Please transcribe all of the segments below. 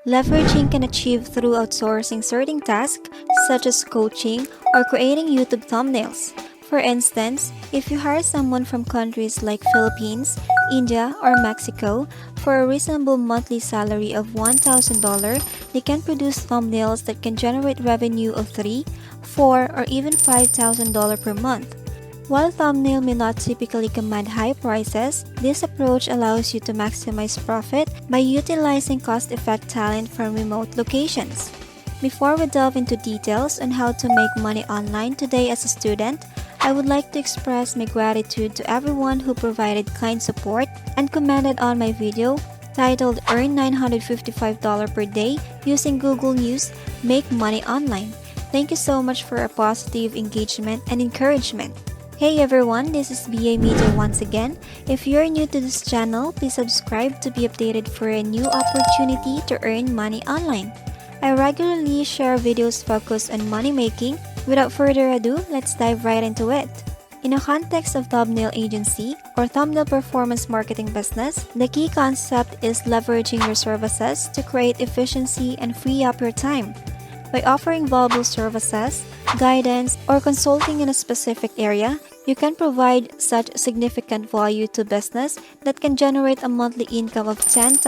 Leveraging can achieve through outsourcing certain tasks such as coaching or creating YouTube thumbnails. For instance, if you hire someone from countries like Philippines, India, or Mexico for a reasonable monthly salary of $1,000, they can produce thumbnails that can generate revenue of $3, $4, or even $5,000 per month. While thumbnail may not typically command high prices, this approach allows you to maximize profit by utilizing cost-effective talent from remote locations. Before we delve into details on how to make money online today as a student, I would like to express my gratitude to everyone who provided kind support and commented on my video titled Earn $955 per day using Google News, Make Money Online. Thank you so much for a positive engagement and encouragement. Hey everyone, this is BA Media once again. If you're new to this channel, please subscribe to be updated for a new opportunity to earn money online. I regularly share videos focused on money making. Without further ado, let's dive right into it. In a context of thumbnail agency or thumbnail performance marketing business, the key concept is leveraging your services to create efficiency and free up your time. By offering valuable services, guidance, or consulting in a specific area, you can provide such significant value to business that can generate a monthly income of $10,000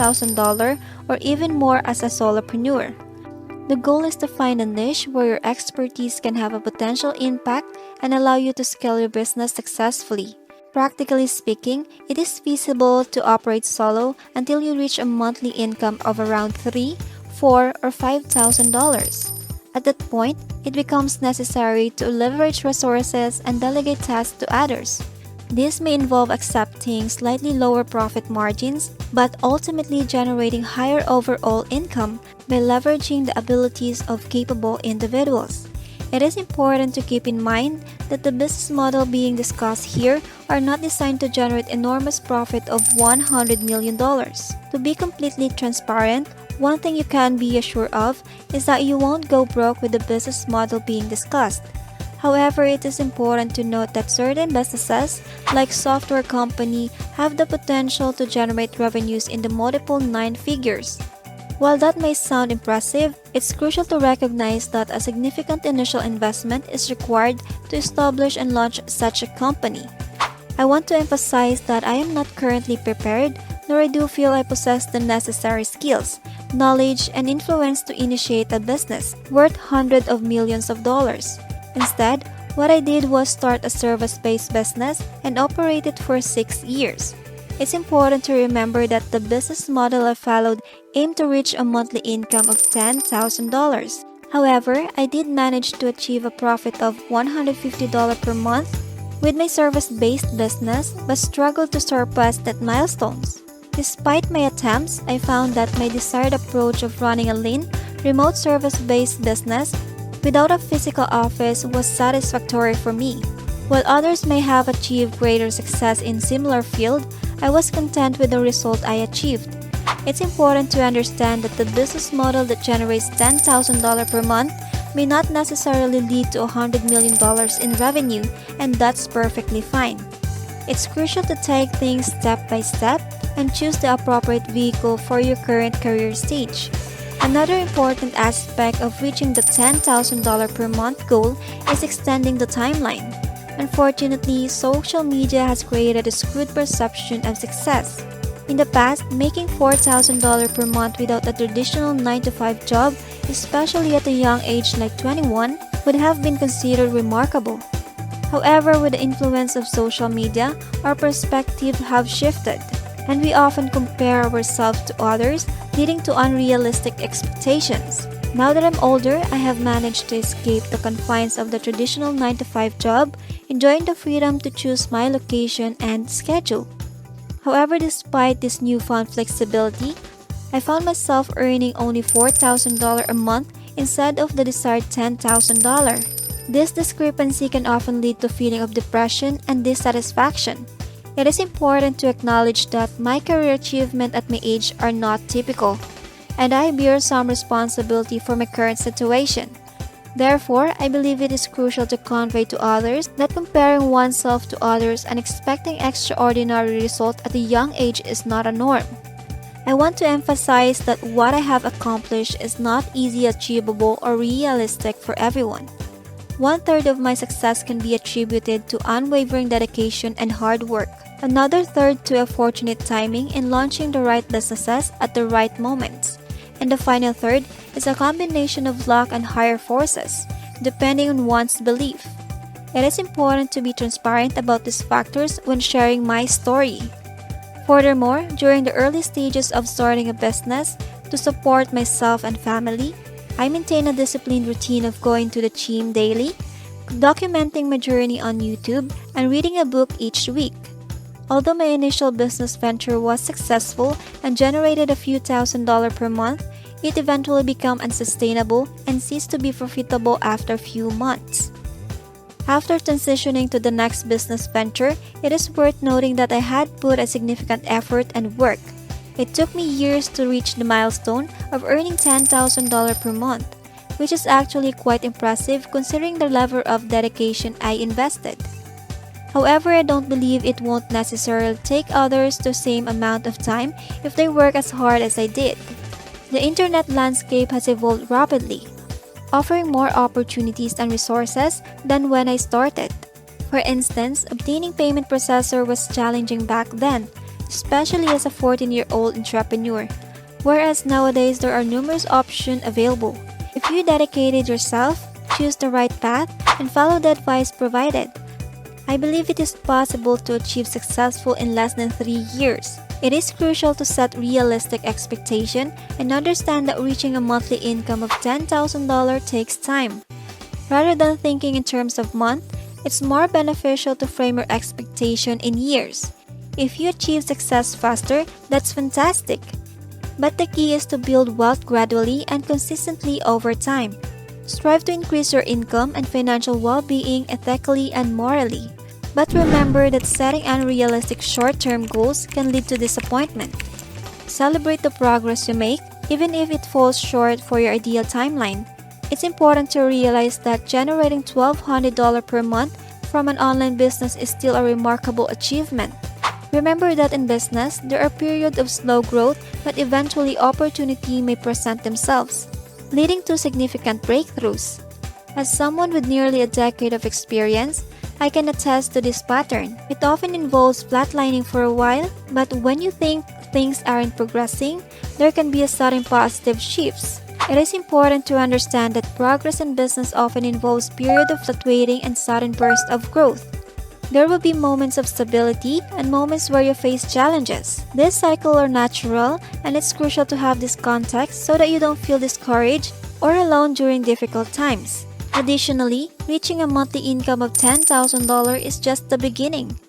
or even more as a solopreneur. The goal is to find a niche where your expertise can have a potential impact and allow you to scale your business successfully. Practically speaking, it is feasible to operate solo until you reach a monthly income of around $3, $4, or $5,000. At that point, it becomes necessary to leverage resources and delegate tasks to others. This may involve accepting slightly lower profit margins, but ultimately generating higher overall income by leveraging the abilities of capable individuals. It is important to keep in mind that the business model being discussed here are not designed to generate enormous profit of $100 million. To be completely transparent, one thing you can be assured of is that you won't go broke with the business model being discussed. However, it is important to note that certain businesses, like software company, have the potential to generate revenues in the multiple nine figures. While that may sound impressive, it's crucial to recognize that a significant initial investment is required to establish and launch such a company. I want to emphasize that I am not currently prepared, nor I do feel I possess the necessary skills, knowledge, and influence to initiate a business worth hundreds of millions of dollars. Instead, what I did was start a service-based business and operate it for 6 years. It's important to remember that the business model I followed aimed to reach a monthly income of $10,000. However, I did manage to achieve a profit of $150 per month with my service-based business, but struggled to surpass that milestones. Despite my attempts, I found that my desired approach of running a lean, remote service-based business without a physical office was satisfactory for me. While others may have achieved greater success in similar field, I was content with the result I achieved. It's important to understand that the business model that generates $10,000 per month may not necessarily lead to $100 million in revenue, and that's perfectly fine. It's crucial to take things step by step and choose the appropriate vehicle for your current career stage. Another important aspect of reaching the $10,000 per month goal is extending the timeline. Unfortunately, social media has created a skewed perception of success. In the past, making $4,000 per month without a traditional 9-to-5 job, especially at a young age like 21, would have been considered remarkable. However, with the influence of social media, our perspectives have shifted, and we often compare ourselves to others, leading to unrealistic expectations. Now that I'm older, I have managed to escape the confines of the traditional 9-to-5 job, enjoying the freedom to choose my location and schedule. However, despite this newfound flexibility, I found myself earning only $4,000 a month instead of the desired $10,000. This discrepancy can often lead to a feeling of depression and dissatisfaction. It is important to acknowledge that my career achievements at my age are not typical, and I bear some responsibility for my current situation. Therefore, I believe it is crucial to convey to others that comparing oneself to others and expecting extraordinary results at a young age is not a norm. I want to emphasize that what I have accomplished is not easy achievable or realistic for everyone. One-third of my success can be attributed to unwavering dedication and hard work. Another third to a fortunate timing in launching the right businesses at the right moments. And the final third is a combination of luck and higher forces, depending on one's belief. It is important to be transparent about these factors when sharing my story. Furthermore, during the early stages of starting a business, to support myself and family, I maintain a disciplined routine of going to the gym daily, documenting my journey on YouTube, and reading a book each week. Although my initial business venture was successful and generated a few $1,000s per month, it eventually became unsustainable and ceased to be profitable after a few months. After transitioning to the next business venture, it is worth noting that I had put a significant effort and work. It took me years to reach the milestone of earning $10,000 per month, which is actually quite impressive considering the level of dedication I invested. However, I don't believe it won't necessarily take others the same amount of time if they work as hard as I did. The internet landscape has evolved rapidly, offering more opportunities and resources than when I started. For instance, obtaining payment processor was challenging back then, especially as a 14-year-old entrepreneur, whereas nowadays there are numerous options available. If you dedicated yourself, choose the right path, and follow the advice provided, I believe it is possible to achieve successful in less than 3 years. It is crucial to set realistic expectations and understand that reaching a monthly income of $10,000 takes time. Rather than thinking in terms of months, it's more beneficial to frame your expectation in years. If you achieve success faster, that's fantastic. But the key is to build wealth gradually and consistently over time. Strive to increase your income and financial well-being ethically and morally. But remember that setting unrealistic short-term goals can lead to disappointment. Celebrate the progress you make, even if it falls short for your ideal timeline. It's important to realize that generating $1,200 per month from an online business is still a remarkable achievement. Remember that in business, there are periods of slow growth, but eventually opportunity may present themselves, leading to significant breakthroughs. As someone with nearly a decade of experience, I can attest to this pattern. It often involves flatlining for a while, but when you think things aren't progressing, there can be a sudden positive shifts. It is important to understand that progress in business often involves periods of fluctuating and sudden bursts of growth. There will be moments of stability and moments where you face challenges. This cycle are natural, and it's crucial to have this context so that you don't feel discouraged or alone during difficult times. Additionally, reaching a monthly income of $10,000 is just the beginning.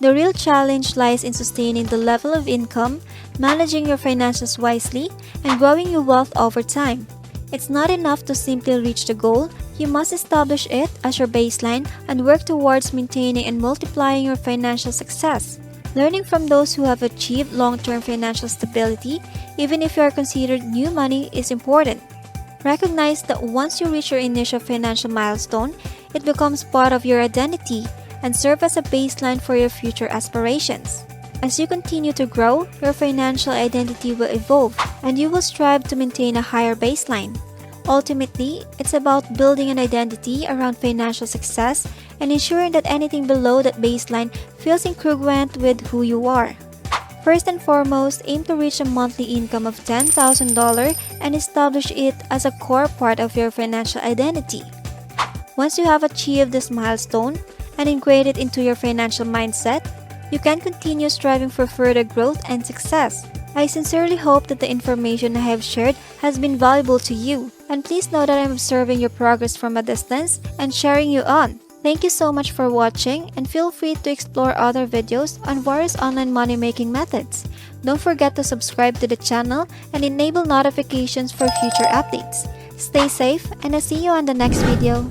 The real challenge lies in sustaining the level of income, managing your finances wisely, and growing your wealth over time. It's not enough to simply reach the goal. You must establish it as your baseline and work towards maintaining and multiplying your financial success. Learning from those who have achieved long-term financial stability, even if you are considered new money, is important. Recognize that once you reach your initial financial milestone, it becomes part of your identity and serves as a baseline for your future aspirations. As you continue to grow, your financial identity will evolve, and you will strive to maintain a higher baseline. Ultimately, it's about building an identity around financial success and ensuring that anything below that baseline feels incongruent with who you are. First and foremost, aim to reach a monthly income of $10,000 and establish it as a core part of your financial identity. Once you have achieved this milestone and integrated it into your financial mindset, you can continue striving for further growth and success. I sincerely hope that the information I have shared has been valuable to you, and please know that I'm observing your progress from a distance and cheering you on. Thank you so much for watching, and feel free to explore other videos on various online money-making methods. Don't forget to subscribe to the channel and enable notifications for future updates. Stay safe, and I'll see you on the next video.